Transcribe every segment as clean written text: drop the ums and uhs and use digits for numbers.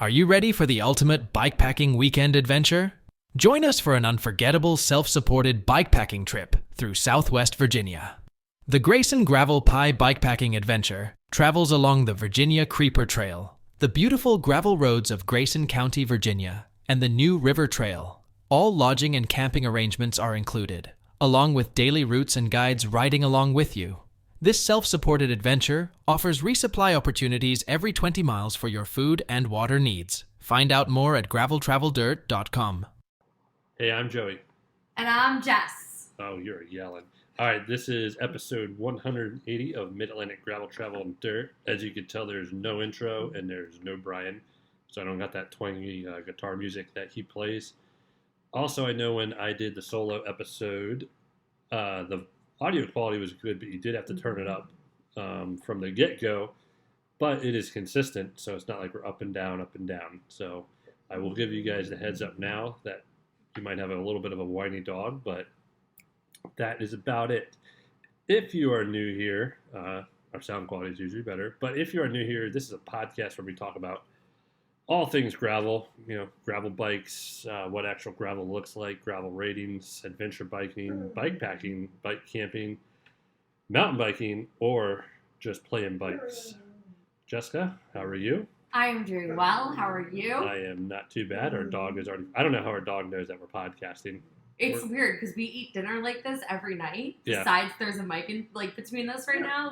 Are you ready for the ultimate bikepacking weekend adventure? Join us for an unforgettable self-supported bikepacking trip through Southwest Virginia. The Grayson Gravel Pie Bikepacking Adventure travels along the Virginia Creeper Trail, the beautiful gravel roads of Grayson County, Virginia, and the New River Trail. All lodging and camping arrangements are included, along with daily routes and guides riding along with you. This self-supported adventure offers resupply opportunities every 20 miles for your food and water needs. Find out more at graveltraveldirt.com. Hey, I'm Joey. And I'm Jess. Oh, you're yelling. All right, this is episode 180 of Mid-Atlantic Gravel Travel and Dirt. As you can tell, there's no intro and there's no Brian, so I don't got that twangy guitar music that he plays. Also, I know when I did the solo episode, the audio quality was good, but you did have to turn it up from the get-go. But it is consistent, so it's not like we're up and down, up and down. So I will give you guys the heads up now that you might have a little bit of a whiny dog, but that is about it. If you are new here, our sound quality is usually better. But if you are new here, this is a podcast where we talk about all things gravel, gravel bikes, what actual gravel looks like, gravel ratings, adventure biking, bike packing, bike camping, mountain biking, or just playing bikes. Jessica, how are you? I am doing well. How are you? I am not too bad. Our dog is already... I don't know how our dog knows that we're podcasting. It's weird because we eat dinner like this every night. Yeah. Besides, there's a mic between us right now.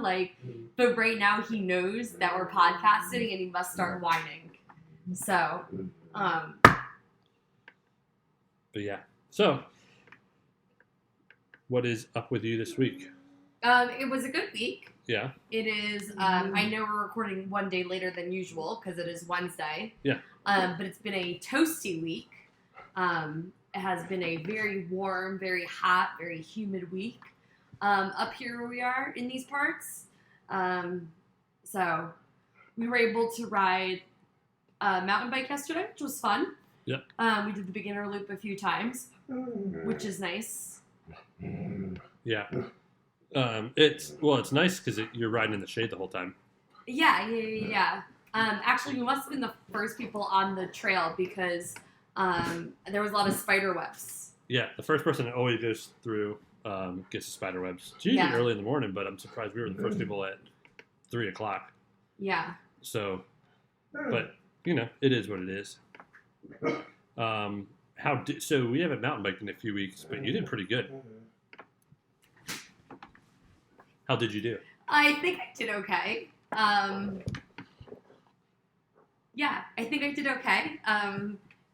But right now he knows that we're podcasting and he must start whining. So, But yeah. So, what is up with you this week? it was a good week. Yeah. It is. I know we're recording one day later than usual because it is Wednesday. Yeah. But it's been a toasty week. It has been a very warm, very hot, very humid week up here where we are in these parts. So we were able to ride a mountain bike yesterday, which was fun. Yeah. We did the beginner loop a few times, which is nice. Yeah. It's nice because you're riding in the shade the whole time. Yeah. Actually, we must have been the first people on the trail because there was a lot of spider webs. Yeah, the first person that always goes through gets the spider webs. It's usually early in the morning, but I'm surprised we were the first people at 3 o'clock. Yeah. So, but it is what it is. So we haven't mountain biked in a few weeks, but you did pretty good. How did you do? I think I did okay. Yeah, I think I did okay.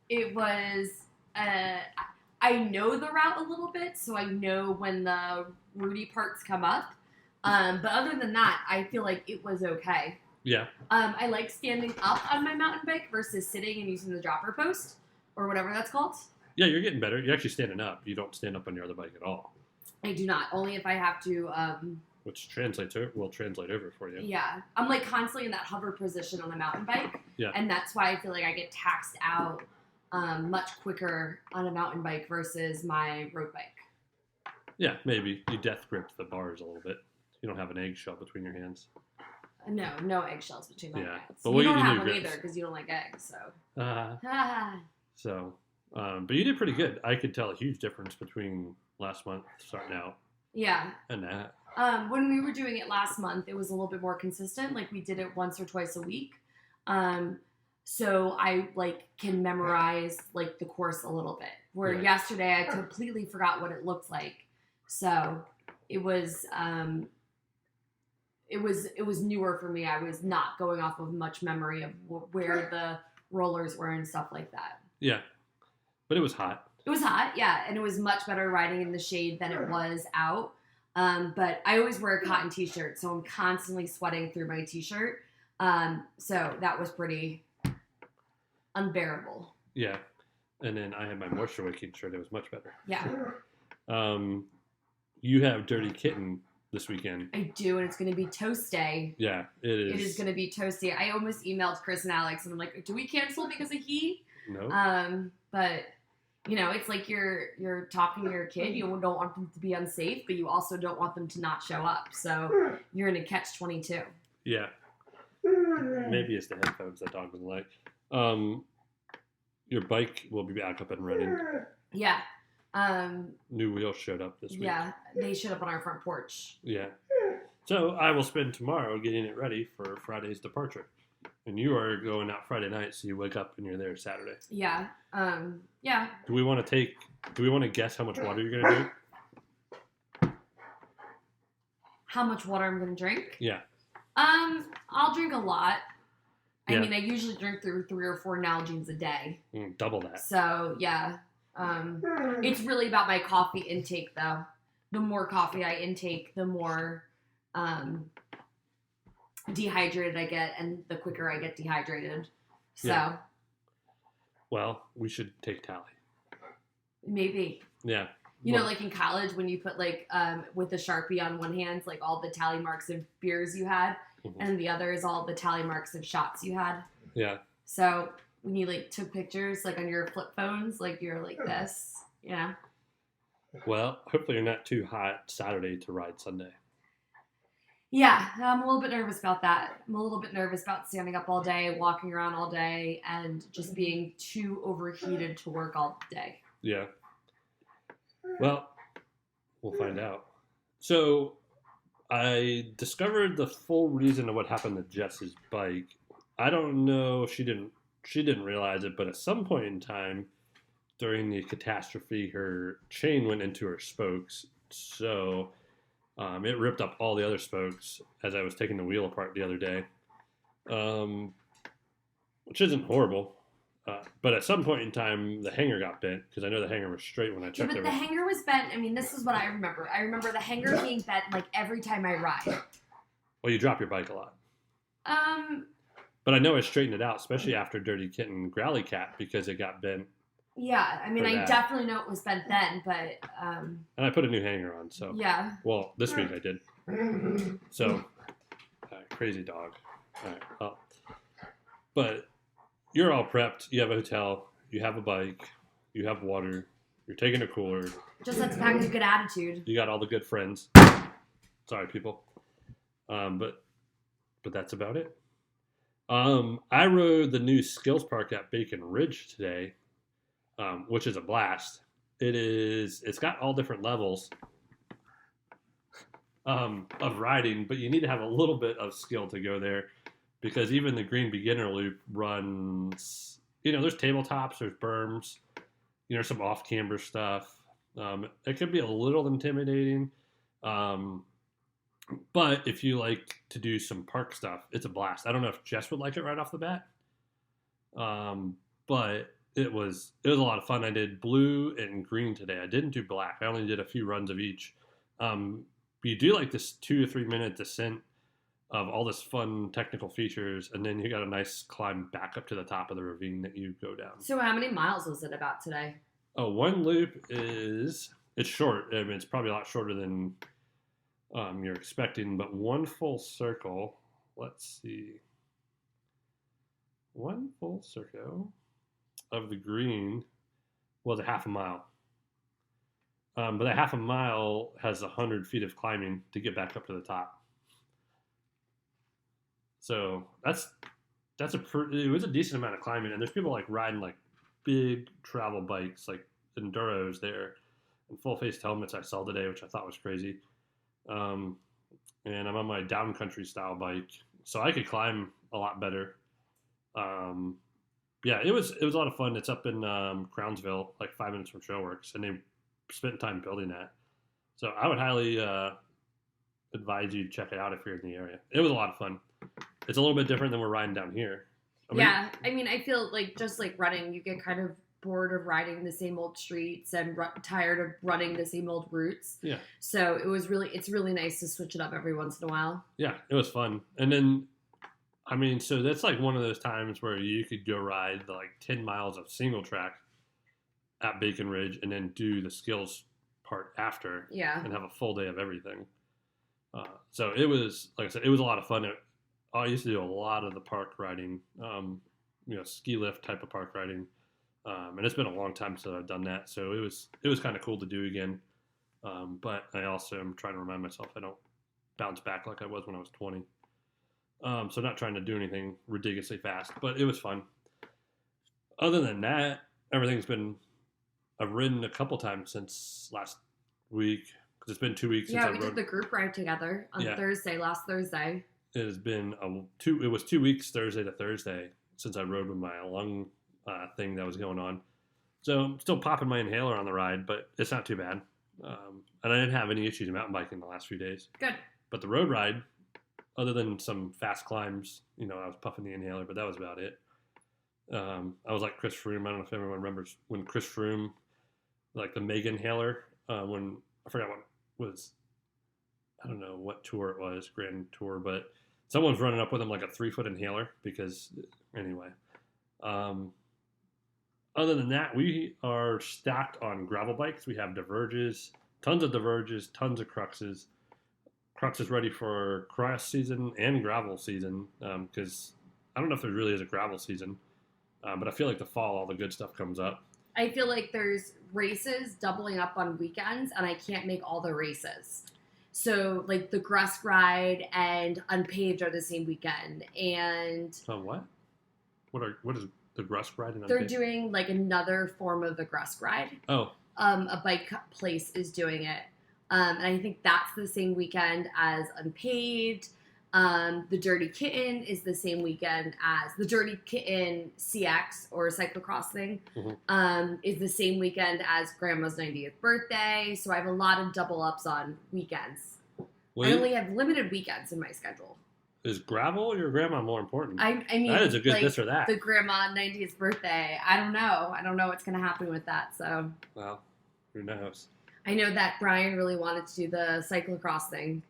It was, I know the route a little bit, so I know when the rooty parts come up. But other than that, I feel like it was okay. Yeah. I like standing up on my mountain bike versus sitting and using the dropper post, or whatever that's called. Yeah, you're getting better. You're actually standing up. You don't stand up on your other bike at all. I do not, only if I have to... Which will translate over for you. Yeah. I'm constantly in that hover position on the mountain bike. Yeah. And that's why I feel like I get taxed out much quicker on a mountain bike versus my road bike. Yeah, maybe. You death grip the bars a little bit. You don't have an eggshell between your hands. No eggshells between my hands. But you don't have one either because you don't like eggs, so. But you did pretty good. I could tell a huge difference between last month starting out. Yeah. And that. When we were doing it last month, it was a little bit more consistent. We did it once or twice a week. So I can memorize the course a little bit. Where yesterday I completely forgot what it looked like. So it was newer for me. I was not going off of much memory of where the rollers were and stuff like that. Yeah. But it was hot. It was hot, yeah. And it was much better riding in the shade than it was out. But I always wear a cotton t-shirt, so I'm constantly sweating through my t-shirt. So that was pretty unbearable. Yeah. And then I had my moisture wicking shirt. It was much better. Yeah. You have Dirty Kitten this weekend. I do, and it's going to be toast day. Yeah, it is. It is going to be toasty. I almost emailed Chris and Alex, and I'm like, do we cancel because of heat? No. But... it's like you're talking to your kid. You don't want them to be unsafe, but you also don't want them to not show up. So you're in a catch-22. Yeah. Maybe it's the headphones that dog doesn't like. Your bike will be back up and running. Yeah. New wheels showed up this week. Yeah, they showed up on our front porch. Yeah. So I will spend tomorrow getting it ready for Friday's departure. And you are going out Friday night, so you wake up and you're there Saturday. Yeah. Yeah. Do we want to guess how much water you're going to do? How much water I'm going to drink? Yeah. I'll drink a lot. Yeah. I mean, I usually drink through 3 or 4 Nalgene's a day. Double that. So, yeah. It's really about my coffee intake, though. The more coffee I intake, the more dehydrated I get, and the quicker I get dehydrated. So, yeah. Well, we should take tally. Maybe. Yeah. You know, like in college when you put like with the Sharpie on one hand, like all the tally marks of beers you had, and the other is all the tally marks of shots you had. Yeah. So when you like took pictures like on your flip phones, like you're like this, yeah. Well, hopefully you're not too hot Saturday to ride Sunday. Yeah, I'm a little bit nervous about that. I'm a little bit nervous about standing up all day, walking around all day, and just being too overheated to work all day. Yeah. Well, we'll find out. So I discovered the full reason of what happened to Jess's bike. I don't know if she didn't realize it, but at some point in time during the catastrophe, her chain went into her spokes. So it ripped up all the other spokes as I was taking the wheel apart the other day, which isn't horrible. But at some point in time, the hanger got bent because I know the hanger was straight when I checked it. Yeah, but the hanger was bent. I mean, this is what I remember. I remember the hanger being bent like every time I ride. Well, you drop your bike a lot. But I know I straightened it out, especially after Dirty Kitten Growly Cat, because it got bent. Yeah, I mean, I definitely know it was bent then, but... And I put a new hanger on, so... Yeah. Well, this week I did. So, crazy dog. All right, well. But you're all prepped. You have a hotel. You have a bike. You have water. You're taking a cooler. Just have to pack a good attitude. You got all the good friends. Sorry, people. But that's about it. I rode the new skills park at Bacon Ridge today, which is a blast. It's got all different levels of riding, but you need to have a little bit of skill to go there because even the green beginner loop runs, there's tabletops, there's berms, some off camber stuff. It could be a little intimidating. But if you like to do some park stuff, it's a blast. I don't know if Jess would like it right off the bat. But it was a lot of fun. I did blue and green today. I didn't do black. I only did a few runs of each. You do like this 2 to 3 minute descent of all this fun technical features, and then you got a nice climb back up to the top of the ravine that you go down. So how many miles was it about today? Oh, one loop it's short. I mean, it's probably a lot shorter than you're expecting, but one full circle, let's see. One full circle of the green was a half a mile. But that half a mile has 100 feet of climbing to get back up to the top. So it was a decent amount of climbing, and there's people like riding like big travel bikes, like enduros there, and full face helmets I saw today, which I thought was crazy. And I'm on my downcountry style bike, so I could climb a lot better. Yeah, it was a lot of fun. It's up in Crownsville, like 5 minutes from Showworks, and they spent time building that. So I would highly advise you to check it out if you're in the area. It was a lot of fun. It's a little bit different than we're riding down here. I feel like just like running, you get kind of bored of riding the same old streets and tired of running the same old routes. Yeah. So it's really nice to switch it up every once in a while. Yeah, it was fun. And then, so that's like one of those times where you could go ride the like 10 miles of single track at Bacon Ridge and then do the skills part after. Yeah. And have a full day of everything. So it was, like I said, it was a lot of fun. I used to do a lot of the park riding, ski lift type of park riding. And it's been a long time since I've done that. So it was kind of cool to do again. But I also am trying to remind myself I don't bounce back like I was when I was 20. So not trying to do anything ridiculously fast, but it was fun. Other than that, everything's been. I've ridden a couple times since last week because it's been 2 weeks since Yeah, I we rode. did the group ride together on last Thursday. It has been It was 2 weeks Thursday to Thursday since I rode with my lung thing that was going on. So I'm still popping my inhaler on the ride, but it's not too bad. And I didn't have any issues mountain biking the last few days. Good. But the road ride, other than some fast climbs, I was puffing the inhaler, but that was about it. I was like Chris Froome. I don't know if everyone remembers when Chris Froome, like the Mega inhaler, when I forgot what was, I don't know what tour it was, Grand Tour, but someone's running up with him like a 3-foot inhaler because, anyway. Other than that, we are stacked on gravel bikes. We have Diverges, tons of Diverges, tons of Cruxes. Crux is ready for cross season and gravel season because I don't know if there really is a gravel season, but I feel like the fall, all the good stuff comes up. I feel like there's races doubling up on weekends, and I can't make all the races. So, like, the Grusk Ride and Unpaved are the same weekend. And What? What is the Grusk Ride? They're doing, like, another form of the Grusk Ride. Oh. A bike place is doing it. And I think that's the same weekend as Unpaved. The Dirty Kitten is the same weekend as the Dirty Kitten CX or cyclocross thing. Is the same weekend as Grandma's 90th birthday. So I have a lot of double ups on weekends. I only have limited weekends in my schedule. Is gravel or your grandma more important? I mean, that is a good like, this or that. The Grandma 90th birthday. I don't know. I don't know what's going to happen with that. So. Well, who knows? I know that Brian really wanted to do the cyclocross thing.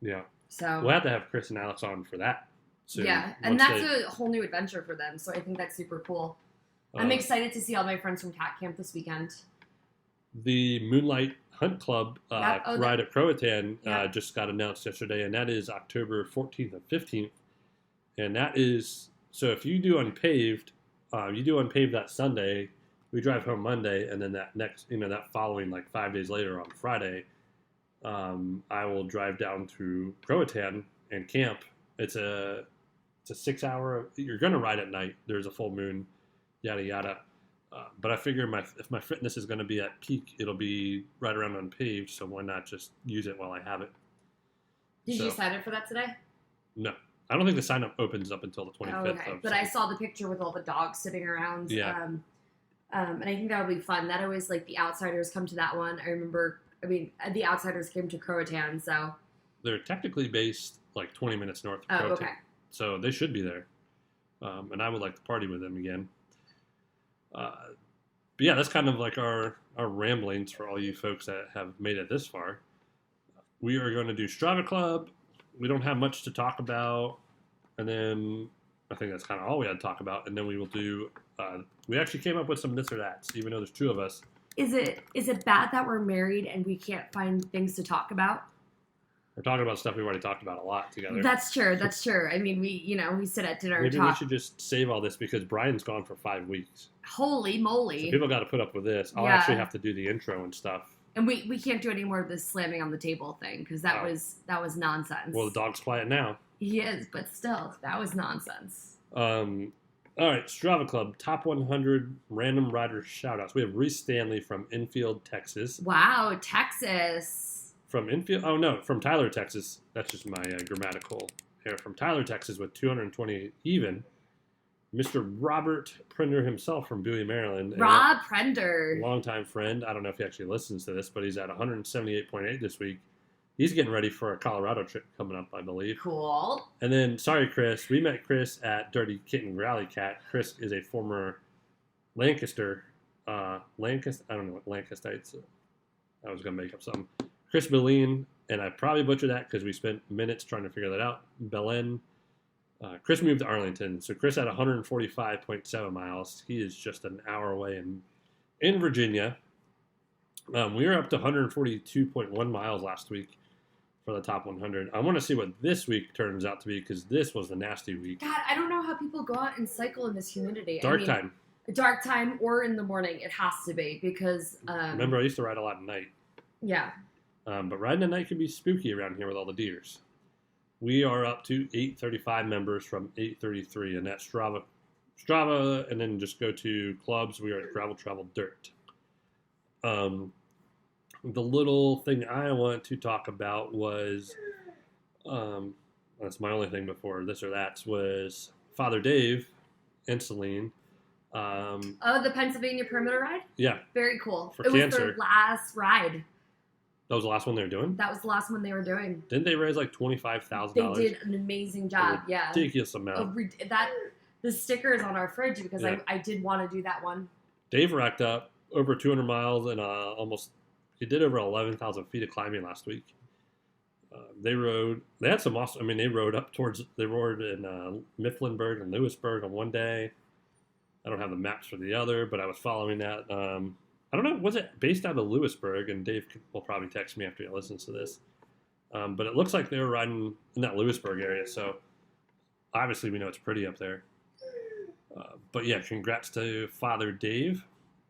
Yeah. So we'll have to have Chris and Alex on for that soon. Yeah, and that's a whole new adventure for them. So I think that's super cool. I'm excited to see all my friends from Cat Camp this weekend. The Moonlight Hunt Club ride at Croatan just got announced yesterday, and that is October 14th and 15th. And that is, so if you do unpaved that Sunday, we drive home Monday, and then that next, that following, like 5 days later on Friday, I will drive down to Croatan and camp. It's a 6-hour, you're going to ride at night. There's a full moon, yada, yada. But I figure if my fitness is going to be at peak, it'll be right around unpaved, so why not just use it while I have it? Did you sign up for that today? No. I don't think the sign up opens up until the 25th. Oh, okay. But I saw the picture with all the dogs sitting around. Yeah. And I think that would be fun. That always, like, the Outsiders come to that one. The Outsiders came to Croatan, so. They're technically based like 20 minutes north of Croatan. Oh, okay. So they should be there. And I would like to party with them again. But yeah, that's kind of like our ramblings for all you folks that have made it this far. We are going to do Strava Club. We don't have much to talk about. And then I think that's kind of all we had to talk about. And then we will do, we actually came up with some this or that's, even though there's two of us. Is it bad that we're married and we can't find things to talk about? We're talking about stuff we've already talked about a lot together. That's true. I mean, we sit at dinner and Maybe talk. we should just save all this because Brian's gone for 5 weeks. Holy moly. So people got to put up with this. I'll actually have to do the intro and stuff. And we can't do any more of this slamming on the table thing because that was nonsense. Well, the dog's quiet now. He is, but still, that was nonsense. All right, Strava Club, top 100 random rider shoutouts. We have Reese Stanley from Enfield, Texas. Wow, Texas. From Tyler, Texas. That's just my grammatical error. From Tyler, Texas with 228 even. Mr. Robert Prender himself from Bowie, Maryland. Rob Prender. Longtime friend. I don't know if he actually listens to this, but he's at 178.8 this week. He's getting ready for a Colorado trip coming up, I believe. Cool. And then, sorry, Chris. We met Chris at Dirty Kitten Rally Cat. Chris is a former Lancaster. I don't know what Lancastite. I was going to make up something. Chris Belen, and I probably butchered that because we spent minutes trying to figure that out. Belen. Chris moved to Arlington. So Chris had 145.7 miles. He is just an hour away in Virginia. We were up to 142.1 miles last week for the top 100. I want to see what this week turns out to be because this was the nasty week. God, I don't know how people go out and cycle in this humidity. Dark time or in the morning. It has to be because... remember, I used to ride a lot at night. Yeah. But riding at night can be spooky around here with all the deers. we are up to 835 members from 833, and that's Strava, and then just go to clubs. We are at Gravel Travel Dirt. The little thing I want to talk about was, that's my only thing before this or that, was Father Dave and Celine. The Pennsylvania Perimeter Ride? Yeah. Very cool. For it cancer. was their last ride. That was the last one they were doing? That was the last one they were doing. Didn't they raise like $25,000? They did an amazing job, yeah. Ridiculous amount. The sticker is on our fridge because Yeah. I did want to do that one. Dave racked up over 200 miles and he did over 11,000 feet of climbing last week. They had some awesome, they rode in Mifflinburg and Lewisburg on one day. I don't have the maps for the other, but I was following that. I don't know, was it based out of Lewisburg? And Dave will probably text me after he listens to this. But it looks like they were riding in that Lewisburg area, so obviously we know it's pretty up there. But yeah, congrats to Father Dave,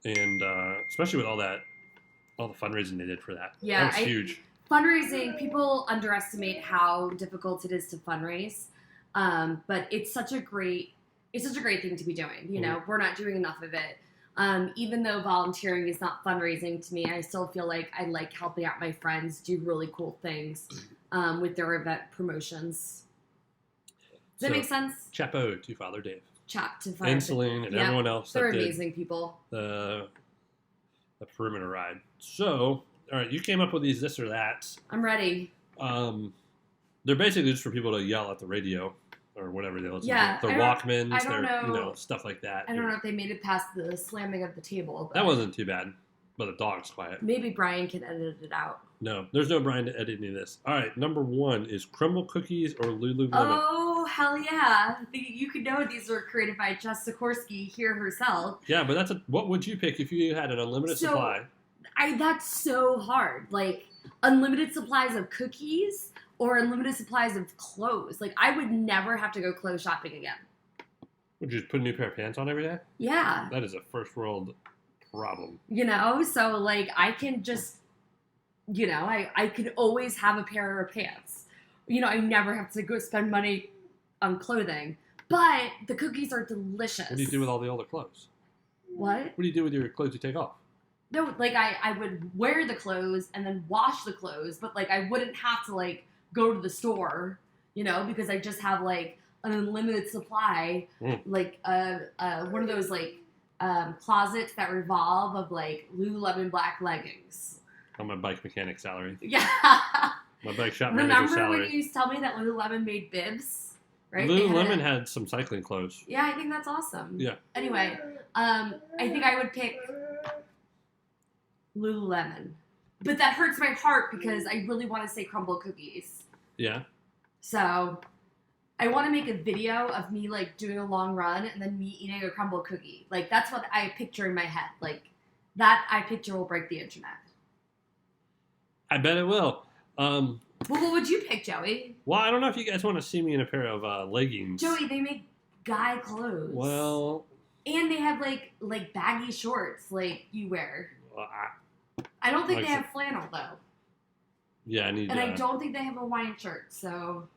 and especially with all the fundraising they did for that. Yeah, that was huge. Fundraising, people underestimate how difficult it is to fundraise, but it's such a great thing to be doing. You know, we're not doing enough of it. Even though volunteering is not fundraising to me, I still feel like I like helping out my friends do really cool things with their event promotions. Does that make sense? Chapeau to Father Dave. To Father and Celine and everyone else. They're amazing people. The perimeter ride. So, all right, you came up with these this or that. I'm ready. They're basically just for people to yell at the radio or whatever they listen to. Their Walkmans, stuff like that. I don't know if they made it past the slamming of the table. But that wasn't too bad, but the dog's quiet. Maybe Brian can edit it out. No, there's no Brian to edit any of this. All right, number 1 is crumble cookies or Lululemon. Oh, hell yeah. You could know these were created by Jess Sikorsky here herself. Yeah, but what would you pick if you had an unlimited supply? That's so hard. Like, unlimited supplies of cookies or unlimited supplies of clothes. Like, I would never have to go clothes shopping again. Would you just put a new pair of pants on every day? Yeah. That is a first world problem. So, like, I can just, I could always have a pair of pants. I never have to go spend money on clothing. But the cookies are delicious. What do you do with all the older clothes? What? What do you do with your clothes you take off? No, like, I would wear the clothes and then wash the clothes, but, like, I wouldn't have to, like, go to the store, because I just have, like, an unlimited supply, like, one of those, like, closets that revolve of, like, Lululemon black leggings. On my bike mechanic salary. Yeah. My bike shop manager salary. Remember when you used to tell me that Lululemon made bibs? Right? Lululemon had some cycling clothes. Yeah, I think that's awesome. Yeah. Anyway, I think I would pick Lululemon. But that hurts my heart because I really want to say crumble cookies. Yeah. So I want to make a video of me, like, doing a long run and then me eating a crumble cookie. Like, that's what I picture in my head. Like, that I picture will break the internet. I bet it will. Well, what would you pick, Joey? Well, I don't know if you guys want to see me in a pair of leggings. Joey, they make guy clothes. Well. And they have, like baggy shorts like you wear. Well, I don't think they have flannel, though. Yeah, I don't think they have a wine shirt, so.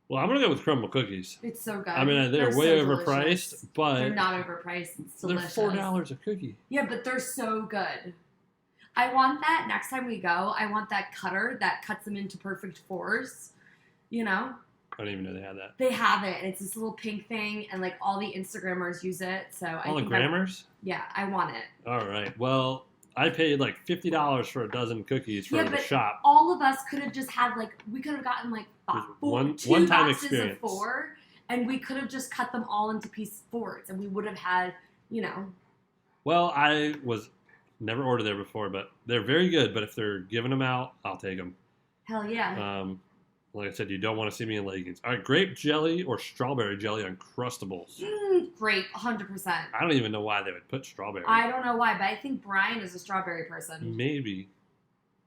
Well, I'm going to go with crumble cookies. It's so good. I mean, they're way so overpriced, delicious. but. They're not overpriced. It's delicious. They're $4 a cookie. Yeah, but they're so good. I want that next time we go. I want that cutter that cuts them into perfect fours. I don't even know they had that. They have it, and it's this little pink thing, and, like, all the Instagrammers use it. So all the grammars? Yeah, I want it. All right. Well, I paid like $50 for a dozen cookies from the shop. All of us could have just had, like, we could have gotten, like, two boxes experience. of 4, and we could have just cut them all into piece fours, and we would have had, Well, I was never ordered there before, but they're very good. But if they're giving them out, I'll take them. Hell yeah. Like I said, you don't want to see me in leggings. All right, grape jelly or strawberry jelly on Crustables? Great, 100%. I don't even know why they would put strawberry. I don't know why, but I think Brian is a strawberry person. Maybe.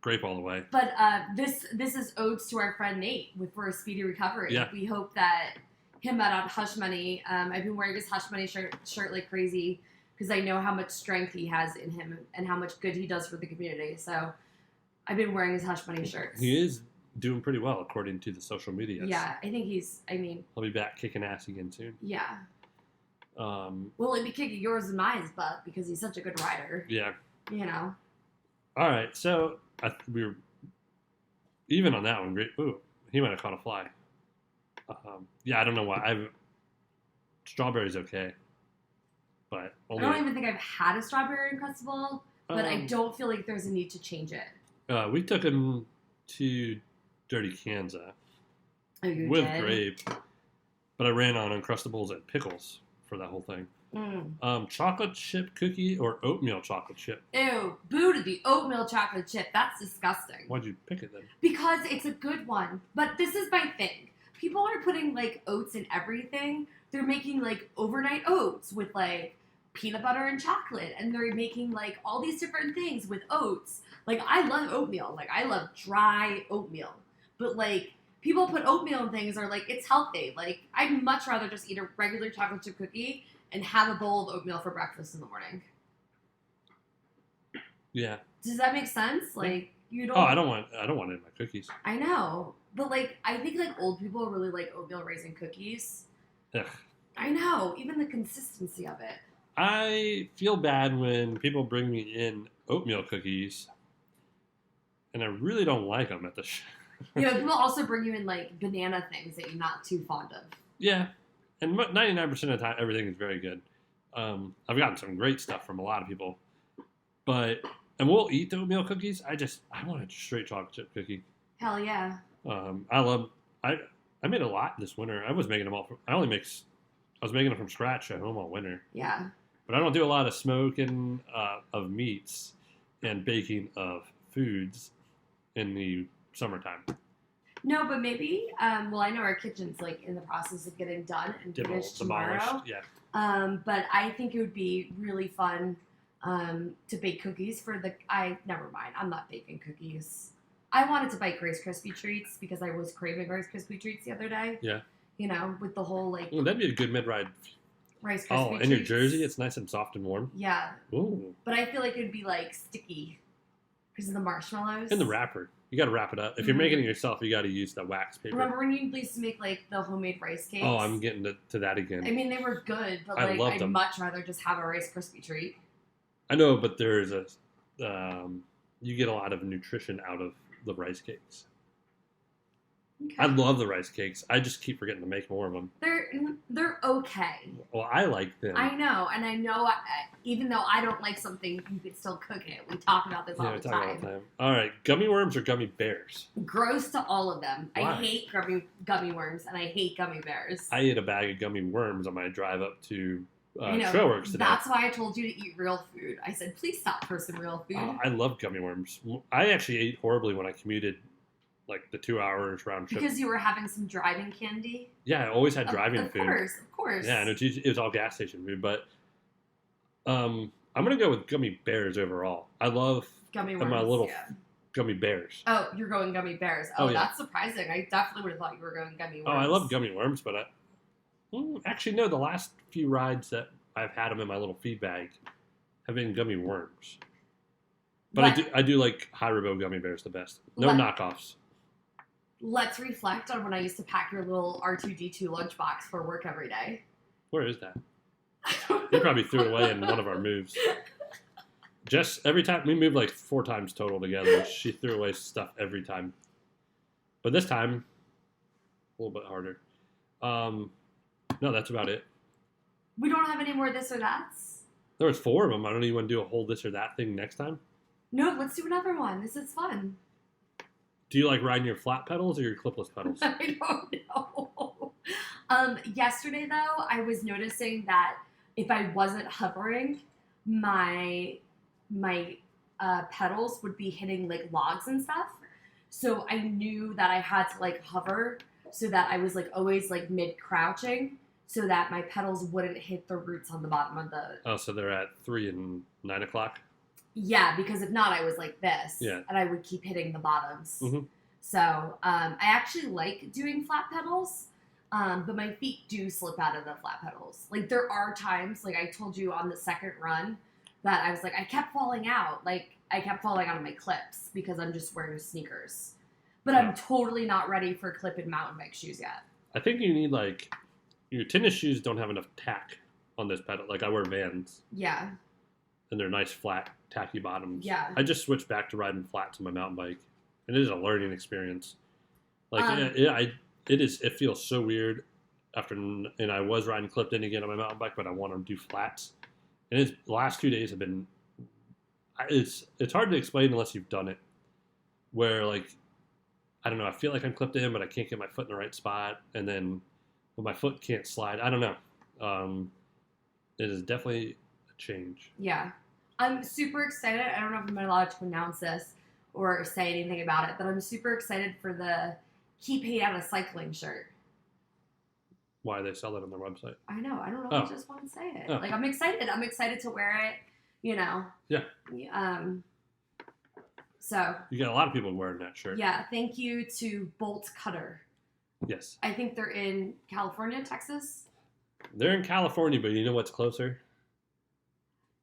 Grape all the way. But this is odes to our friend Nate for a speedy recovery. Yeah. We hope that him out on Hush Money. I've been wearing his Hush Money shirt like crazy because I know how much strength he has in him and how much good he does for the community. So I've been wearing his Hush Money shirts. He is doing pretty well according to the social media. Yeah, I think he's. I mean, He'll be back kicking ass again soon. yeah. Um, Well, he'd be kicking yours and mine's butt because he's such a good rider. yeah. You know. All right, so we were even on that one. Great. Ooh, he might have caught a fly. Yeah, I don't know why. Strawberry's okay, but I only. don't even think I've had a strawberry Uncrustable, but I Um, don't feel like there's a need to change it. We took him to Dirty Kansas Oh, you with did? grape, but I ran on Uncrustables and pickles for that whole thing. Chocolate chip cookie or oatmeal chocolate chip? Ew, boo to the oatmeal chocolate chip. That's disgusting. Why'd you pick it then? Because it's a good one. But this is my thing. People are putting, like, oats in everything. They're making, like, overnight oats with, like, peanut butter and chocolate. And they're making, like, all these different things with oats. Like, I love oatmeal. Like, I love dry oatmeal. But, like, people put oatmeal in things are like, it's healthy. Like, I'd much rather just eat a regular chocolate chip cookie and have a bowl of oatmeal for breakfast in the morning. Yeah. Does that make sense? Like, you don't... Oh, I don't want it in my cookies. I know. But, like, I think, like, old people really like oatmeal raisin cookies. Ugh. I know. Even the consistency of it. I feel bad when people bring me in oatmeal cookies, and I really don't like them at the You know, people also bring you in, like, banana things that you're not too fond of. Yeah, and 99% of the time, everything is very good. I've gotten some great stuff from a lot of people, and we'll eat the oatmeal cookies. I want a straight chocolate chip cookie. Hell yeah. I made a lot this winter. I was making them all. I was making them from scratch at home all winter. Yeah. But I don't do a lot of smoking of meats and baking of foods in the summertime. No, but maybe, well, I know our kitchen's, like, in the process of getting done and finished tomorrow. Demolished, yeah. But I think it would be really fun to bake cookies for never mind, I'm not baking cookies. I wanted to bake Rice Krispie treats because I was craving Rice Krispie treats the other day. Yeah. You know, with the whole, like, Well, that'd be a good mid-ride. Rice Krispie treats. In your jersey, it's nice and soft and warm. Yeah. Ooh. But I feel like it would be, like, sticky because of the marshmallows. And the wrapper. You got to wrap it up. If you're making it yourself, you got to use the wax paper. Remember when you used to make, like, the homemade rice cakes? Oh, I'm getting to that again. I mean, they were good, but, I like, loved I'd them. much rather just have a Rice Krispie treat. I know, but there's you get a lot of nutrition out of the rice cakes. Okay. I love the rice cakes. I just keep forgetting to make more of them. They're okay. Well, I like them. I know, and I know, even though I don't like something, you could still cook it. We talk about this all we the talk time. all the time. All right, gummy worms or gummy bears? Gross to all of them. Why? I hate gummy worms, and I hate gummy bears. I ate a bag of gummy worms on my drive up to I know, Trailworks today. that's why I told you to eat real food. I said, please stop for some real food. I love gummy worms. I actually ate horribly when I commuted like the 2 hours round trip. Because you were having some driving candy? Yeah, I always had driving of food. Of course. Yeah, and it was all gas station food. But I'm going to go with gummy bears overall. I love Gummy worms, my little yeah. gummy bears. Oh, you're going gummy bears. Oh, Oh, yeah. that's surprising. I definitely would have thought you were going gummy worms. Oh, I love gummy worms, but actually, no, the last few rides that I've had them in my little feed bag have been gummy worms. But I do like Haribo gummy bears the best. No knockoffs. Let's reflect on when I used to pack your little R2D2 lunchbox for work every day. Where is that? You probably threw it away in one of our moves. Jess, every time we moved like 4 times total together, she threw away stuff every time. But this time, a little bit harder. No, that's about it. We don't have any more this or that's? There was 4 of them. I don't even want to do a whole this or that thing next time. No, let's do another one. This is fun. Do you like riding your flat pedals or your clipless pedals? I don't know. Yesterday, though, I was noticing that if I wasn't hovering, my pedals would be hitting, like, logs and stuff. So I knew that I had to, like, hover so that I was, like, always, like, mid-crouching so that my pedals wouldn't hit the roots on the bottom of the... Oh, so they're at 3 and 9 o'clock? Yeah, because if not, I was like this. Yeah. And I would keep hitting the bottoms. Mm-hmm. So I actually like doing flat pedals, but my feet do slip out of the flat pedals. Like, there are times, like I told you on the second run, that I was like, I kept falling out. Like, I kept falling out of my clips because I'm just wearing sneakers. but I'm totally not ready for clip-in mountain bike shoes yet. I think you need, like, your tennis shoes don't have enough tack on this pedal. Like, I wear Vans. Yeah. And they're nice, flat, tacky bottoms. Yeah. I just switched back to riding flats on my mountain bike. And it is a learning experience. Like, it feels so weird and I was riding clipped in again on my mountain bike, but I want to do flats. And the last 2 days have been, it's hard to explain unless you've done it. Where, like, I don't know, I feel like I'm clipped in, but I can't get my foot in the right spot. And then when my foot can't slide, I don't know. It is definitely a change. Yeah. I'm super excited. I don't know if I'm allowed to pronounce this or say anything about it, but I'm super excited for the Keep Hate Out of Cycling shirt. Why they sell it on their website? I know. I don't know if I just want to say it. Oh. Like, I'm excited. I'm excited to wear it, you know. Yeah. So. You got a lot of people wearing that shirt. Yeah. Thank you to Bolt Cutter. Yes. I think they're in California, Texas. They're in California, but you know what's closer?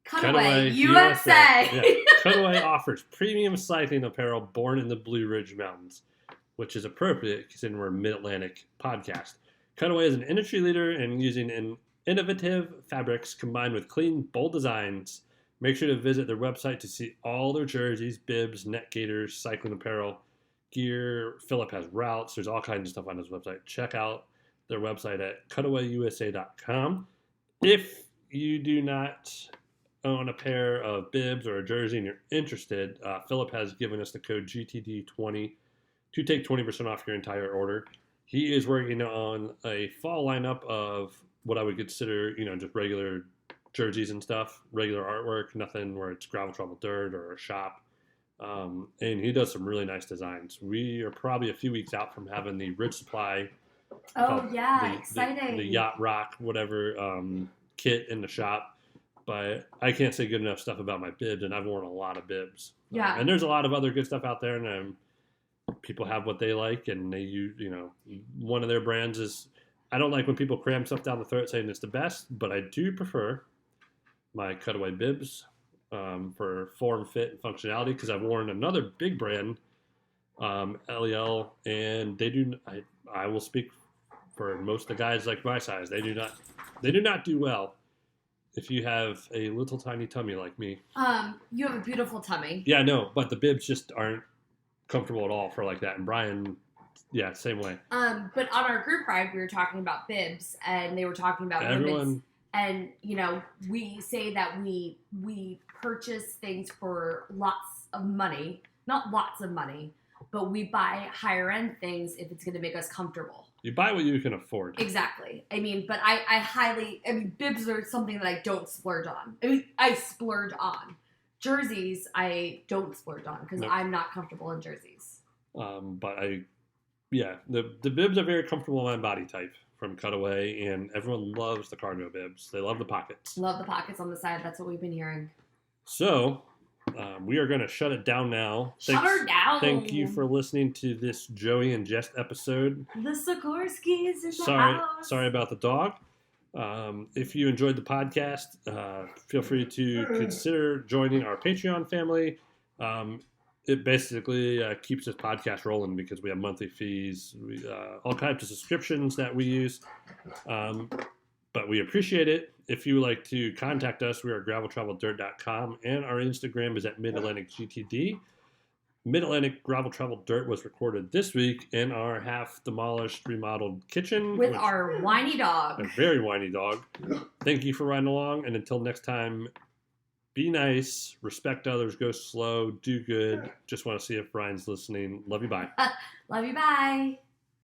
Cutaway USA. Yeah. Cutaway offers premium cycling apparel born in the Blue Ridge Mountains, which is appropriate considering we're a Mid-Atlantic podcast. Cutaway is an industry leader in using innovative fabrics combined with clean, bold designs. Make sure to visit their website to see all their jerseys, bibs, neck gaiters, cycling apparel, gear. Philip has routes. There's all kinds of stuff on his website. Check out their website at cutawayyusa.com. If you do not own a pair of bibs or a jersey and you're interested, Philip has given us the code GTD20 to take 20% off your entire order. He is working on a fall lineup of what I would consider, just regular jerseys and stuff, regular artwork, nothing where it's gravel, trouble, dirt, or a shop. And he does some really nice designs. We are probably a few weeks out from having the Ridge Supply. Oh, yeah, exciting. The Yacht Rock, whatever, kit in the shop. But I can't say good enough stuff about my bibs, and I've worn a lot of bibs. Yeah. And there's a lot of other good stuff out there, and people have what they like, and they use, one of their brands is, I don't like when people cram stuff down the throat saying it's the best, but I do prefer my Cutaway bibs for form, fit, and functionality, because I've worn another big brand, LEL, and they do, I will speak for most of the guys like my size, they do not do well if you have a little tiny tummy like me. You have a beautiful tummy. Yeah, I know, but the bibs just aren't comfortable at all for like that. And Brian, yeah, same way. But on our group ride, we were talking about bibs, and they were talking about women's. And, we say that we purchase things for lots of money. Not lots of money, but we buy higher end things if it's going to make us comfortable. You buy what you can afford. Exactly. But bibs are something that I don't splurge on. I splurge on. Jerseys, I don't splurge on because I'm not comfortable in jerseys. The bibs are very comfortable in my body type from Cutaway, and everyone loves the cargo bibs. They love the pockets. Love the pockets on the side. That's what we've been hearing. So, we are going to shut it down now. Shut her down. Thank you for listening to this Joey and Jess episode. The Sikorskis in the house. Sorry about the dog. If you enjoyed the podcast, feel free to consider joining our Patreon family. It basically keeps this podcast rolling because we have monthly fees, all kinds of subscriptions that we use. But we appreciate it. If you would like to contact us, we are at graveltraveldirt.com, and our Instagram is at Mid-Atlantic GTD. Mid-Atlantic Gravel Travel Dirt was recorded this week in our half-demolished, remodeled kitchen. With our whiny dog. A very whiny dog. Thank you for riding along, and until next time, be nice, respect others, go slow, do good. Just want to see if Brian's listening. Love you, bye. Love you, bye.